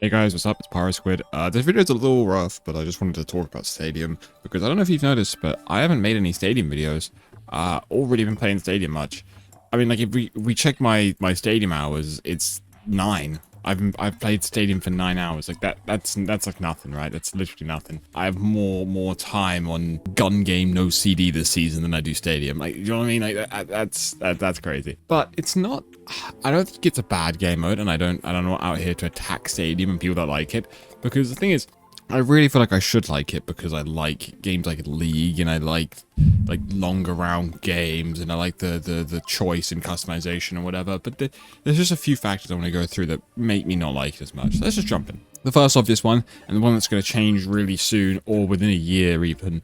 Hey guys, what's up? It's PyroSquid. This video is a little rough, but I just wanted to talk about Stadium because I don't know if you've noticed, but I haven't made any Stadium videos. Or really been playing Stadium much. I mean, like if we check my Stadium hours, it's 9. I've played Stadium for 9 hours. Like that's like nothing, right? That's literally nothing. I have more time on gun game no CD this season than I do Stadium. Like, you know what I mean? Like that's crazy. But it's not. I don't think it's a bad game mode, and I'm not out here to attack Stadium and people that like it, because the thing is, I really feel like I should like it because I like games like League, and I like longer round games, and I like the choice and customization and whatever. But there's just a few factors I want to go through that make me not like it as much. So let's just jump in. The first obvious one, and the one that's going to change really soon, or within a year even,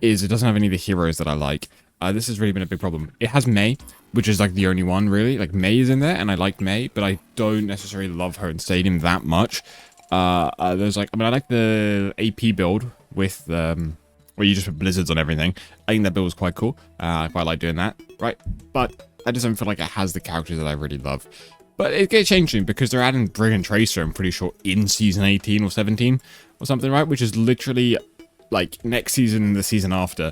is it doesn't have any of the heroes that I like. This has really been a big problem. It has Mei, which is like the only one really. Like Mei is in there, and I like Mei, but I don't necessarily love her in Stadium that much. There's like, I mean, I like the AP build with where you just put blizzards on everything. I think that build was quite cool. I quite like doing that, right? But I just don't feel like it has the characters that I really love. But it gets changing because they're adding Brigand Tracer, I'm pretty sure, in season 18 or 17 or something, right? Which is literally like next season and the season after.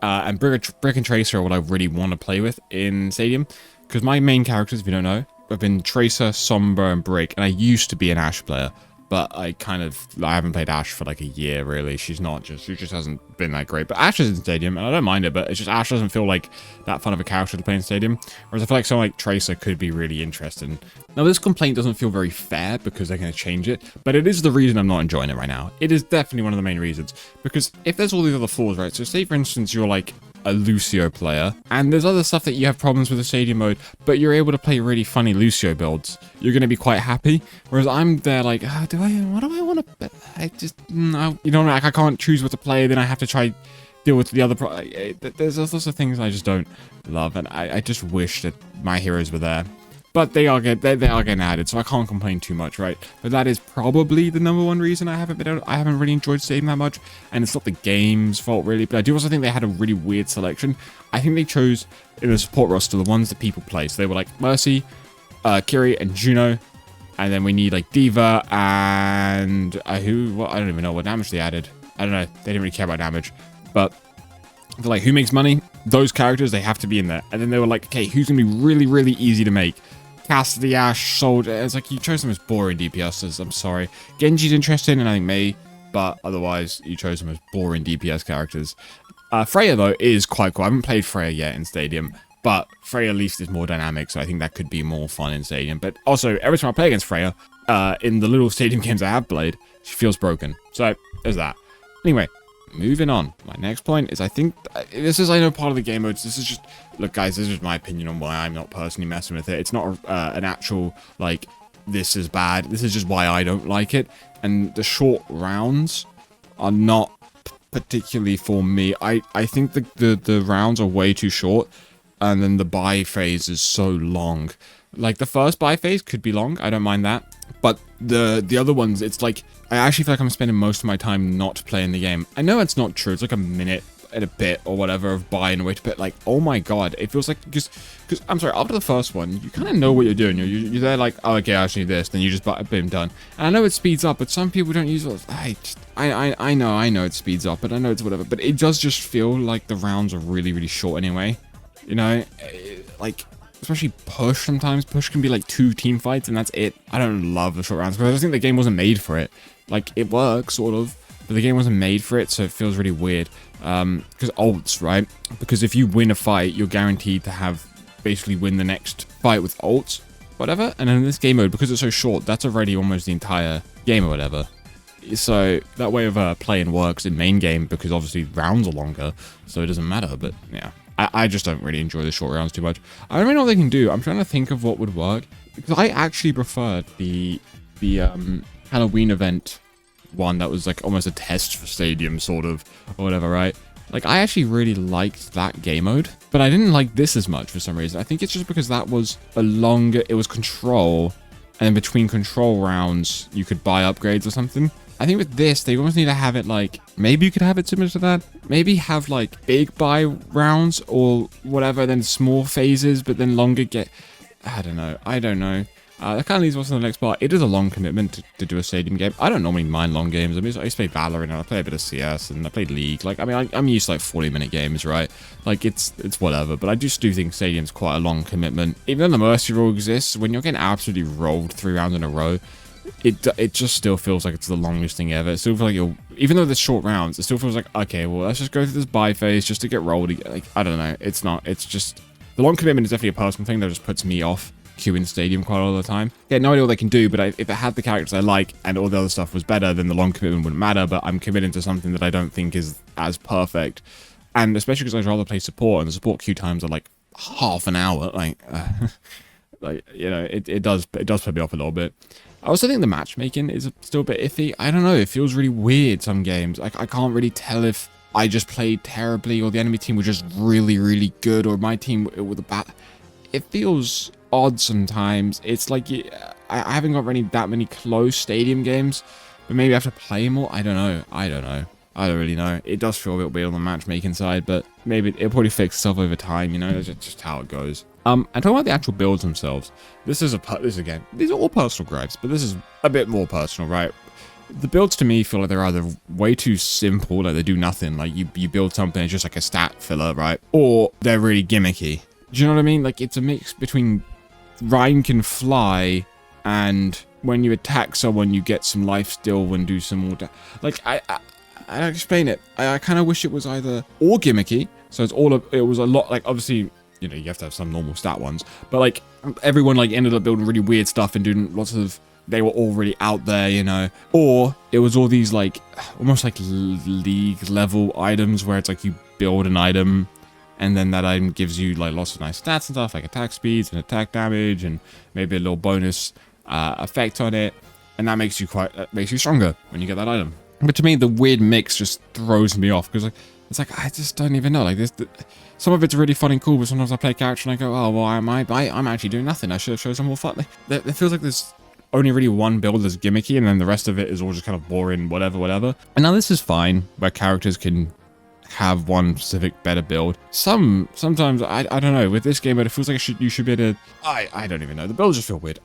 And Brigand Tracer are what I really want to play with in Stadium, because my main characters, if you don't know, have been Tracer, Sombra, and Brig, and I used to be an Ashe player. But I haven't played Ashe for like a year, really. She just hasn't been that great. But Ashe is in Stadium, and I don't mind it, but it's just Ashe doesn't feel like that fun of a character to play in Stadium. Whereas I feel like someone like Tracer could be really interesting. Now, this complaint doesn't feel very fair because they're going to change it, but it is the reason I'm not enjoying it right now. It is definitely one of the main reasons. Because if there's all these other flaws, right? So say, for instance, you're like a Lucio player, and there's other stuff that you have problems with the Stadium mode, but you're able to play really funny Lucio builds, you're going to be quite happy. Whereas I'm there like, what do I want to, I just, no, you know, like I can't choose what to play, then I have to try deal with the other, there's lots of things I just don't love, and I just wish that my heroes were there. But they are getting added, so I can't complain too much, right? But that is probably the #1 reason I haven't really enjoyed Stadium that much, and it's not the game's fault really. But I do also think they had a really weird selection. I think they chose in the support roster the ones that people play. So they were like Mercy, Kiri, and Juno, and then we need like Diva and I don't even know what damage they added. I don't know. They didn't really care about damage, but they're like, who makes money? Those characters, they have to be in there. And then they were like, okay, who's gonna be really, really easy to make? Cassidy, Ashe, Soldier. It's like, you chose them as boring DPSs. I'm sorry. Genji's interesting, and I think Mei, but otherwise, you chose them as boring DPS characters. Freya, though, is quite cool. I haven't played Freya yet in Stadium, but Freya at least is more dynamic, so I think that could be more fun in Stadium. But also, every time I play against Freya, in the little Stadium games I have played, she feels broken. So, there's that. Anyway, moving on. My next point is, I think this is, I know, part of the game modes. This is just, look guys, this is my opinion on why I'm not personally messing with it. It's not an actual, like, this is bad. This is just why I don't like it. And the short rounds are not particularly for me. I think the rounds are way too short, and then the buy phase is so long. Like, the first buy phase could be long, I don't mind that. But the other ones, it's like, I actually feel like I'm spending most of my time not playing the game. I know it's not true, it's like a minute and a bit or whatever of buying and wait a bit. Like, oh my god, it feels like, because I'm sorry, after the first one, you kind of know what you're doing. You're there like, oh, okay, I actually need this, then you just buy, boom, done. And I know it speeds up, but some people don't use it. I know it speeds up, but I know it's whatever. But it does just feel like the rounds are really, really short anyway. You know, like, especially push sometimes. Push can be like 2 team fights and that's it. I don't love the short rounds because I think the game wasn't made for it. Like, it works, sort of, but the game wasn't made for it, so it feels really weird. Because ults, right? Because if you win a fight, you're guaranteed to have basically win the next fight with ults, whatever. And in this game mode, because it's so short, that's already almost the entire game or whatever. So that way of playing works in main game because obviously rounds are longer, so it doesn't matter. But yeah, I just don't really enjoy the short rounds too much. I don't really know what they can do. I'm trying to think of what would work, because I actually preferred the Halloween event one that was like almost a test for Stadium, sort of, or whatever, right? Like, I actually really liked that game mode, but I didn't like this as much for some reason. I think it's just because that was it was control, and then between control rounds, you could buy upgrades or something. I think with this, they almost need to have it like, maybe you could have it similar to that. Maybe have like big buy rounds or whatever, then small phases, but then longer I don't know. That kind of leads us to the next part. It is a long commitment to do a stadium game. I don't normally mind long games. I mean, I used to play Valorant, and I play a bit of CS, and I played League. Like, I mean, I'm used to like 40-minute games, right? Like, it's whatever. But I just do think stadium's quite a long commitment. Even though the mercy rule exists, when you're getting absolutely rolled 3 rounds in a row, it just still feels like it's the longest thing ever. It still feels like you're, even though there's short rounds, it still feels like, okay, well, let's just go through this buy phase just to get rolled again. Like, I don't know. It's not. It's just, the long commitment is definitely a personal thing that just puts me off queuing stadium quite all the time. Yeah, no idea what they can do, but if it had the characters I like and all the other stuff was better, then the long commitment wouldn't matter, but I'm committing to something that I don't think is as perfect. And especially because I'd rather play support, and the support queue times are like half an hour. Like, like, you know, it does put me off a little bit. I also think the matchmaking is still a bit iffy. I don't know, it feels really weird some games. Like, I can't really tell if I just played terribly or the enemy team was just really, really good, or my team with a bad... It feels odd sometimes. It's like I haven't got that many close stadium games, but maybe I have to play more. I don't know. I don't really know. It does feel a bit weird on the matchmaking side, but maybe it'll probably fix itself over time, you know. That's just how it goes. And talking about the actual builds themselves, this again, these are all personal gripes, but this is a bit more personal, right? The builds to me feel like they're either way too simple, like they do nothing, like you build something, it's just like a stat filler, right? Or they're really gimmicky. Do you know what I mean? Like, it's a mix between Ryan can fly, and when you attack someone, you get some life still and do some more. Like, I explain it. I kind of wish it was either all gimmicky, so it was a lot, like, obviously, you know, you have to have some normal stat ones, but like everyone like ended up building really weird stuff and doing lots of. They were already out there, you know, or it was all these like almost like league level items where it's like you build an item. And then that item gives you like lots of nice stats and stuff, like attack speeds and attack damage, and maybe a little bonus effect on it, and that makes you stronger when you get that item. But to me, the weird mix just throws me off, because like it's like I just don't even know. Like this, some of it's really fun and cool, but sometimes I play a character and I go, oh well, I'm actually doing nothing. I should have shown some more fun. Like, it feels like there's only really one build that's gimmicky, and then the rest of it is all just kind of boring, whatever. And now this is fine, where characters can have one specific better build. Sometimes I don't know, with this game, but it feels like you should be able to. I don't even know. The builds just feel weird.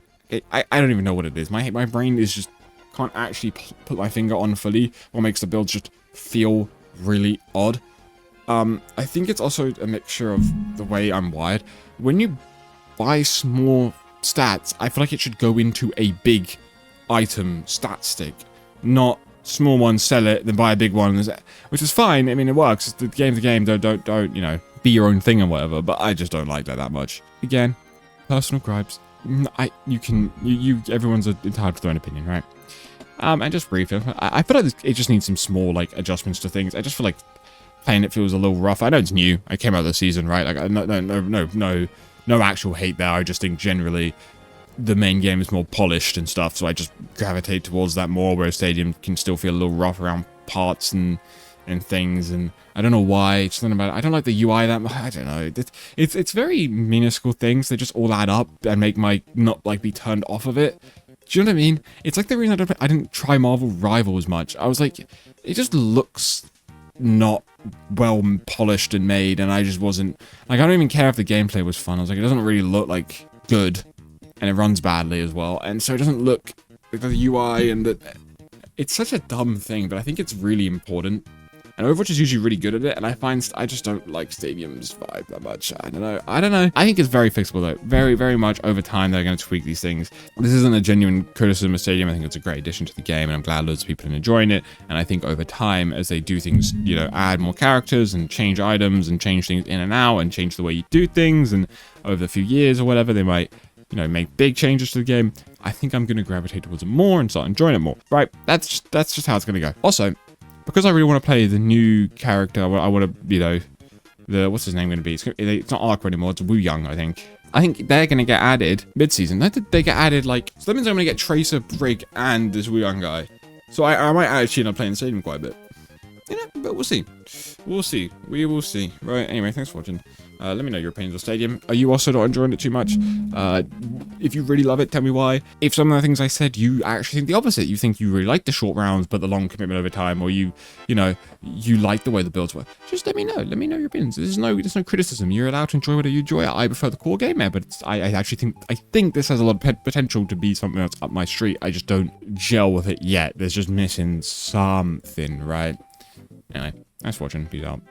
I don't even know what it is. My brain is just can't actually put my finger on fully what makes the builds just feel really odd. I think it's also a mixture of the way I'm wired. When you buy small stats, I feel like it should go into a big item stat stick, not small one, sell it, then buy a big one, which is fine. I mean, it works. The game's a game. Don't you know, be your own thing and whatever. But I just don't like that much. Again, personal gripes. Everyone's entitled to their own opinion, right? And just briefly, I feel like it just needs some small like adjustments to things. I just feel like playing it feels a little rough. I know it's new. I came out of the season, right? Like no actual hate there. I just think generally the main game is more polished and stuff, so I just gravitate towards that more, whereas Stadium can still feel a little rough around parts and things, and I don't know why. It's something about it. I don't like the UI that much. I don't know. It's very minuscule things. They just all add up and make my not like be turned off of it. Do you know what I mean? It's like the reason I didn't try Marvel Rivals much. I was like, it just looks not well polished and made, and I just wasn't like, I don't even care if the gameplay was fun. I was like, it doesn't really look like good. And it runs badly as well, and so it doesn't look like the UI, and it's such a dumb thing, but I think it's really important. And Overwatch is usually really good at it, and I just don't like Stadium's vibe that much. I don't know. I think it's very fixable though. Very, very much over time they're going to tweak these things. This isn't a genuine criticism of Stadium. I think it's a great addition to the game, and I'm glad loads of people are enjoying it. And I think over time, as they do things, you know, add more characters and change items and change things in and out and change the way you do things, and over a few years or whatever, they might, you know, make big changes to the game. I think I'm going to gravitate towards it more and start enjoying it more. Right? That's just how it's going to go. Also, because I really want to play the new character, I want to, you know, what's his name going to be? It's not Arco anymore, it's Wu Young, I think. I think they're going to get added mid-season. They get added, like, so that means I'm going to get Tracer, Brig, and this Wu Young guy. So I might actually end up playing the Stadium quite a bit. You know, but we'll see. We will see. Right, anyway, thanks for watching. Let me know your opinions of Stadium. Are you also not enjoying it too much? If you really love it, tell me why. If some of the things I said, you actually think the opposite. You think you really like the short rounds, but the long commitment over time, or you like the way the builds work. Just let me know. Let me know your opinions. There's no criticism. You're allowed to enjoy whatever you enjoy. I prefer the core game there, but I actually think this has a lot of potential to be something that's up my street. I just don't gel with it yet. There's just missing something, right? Anyway, thanks for watching. Peace out.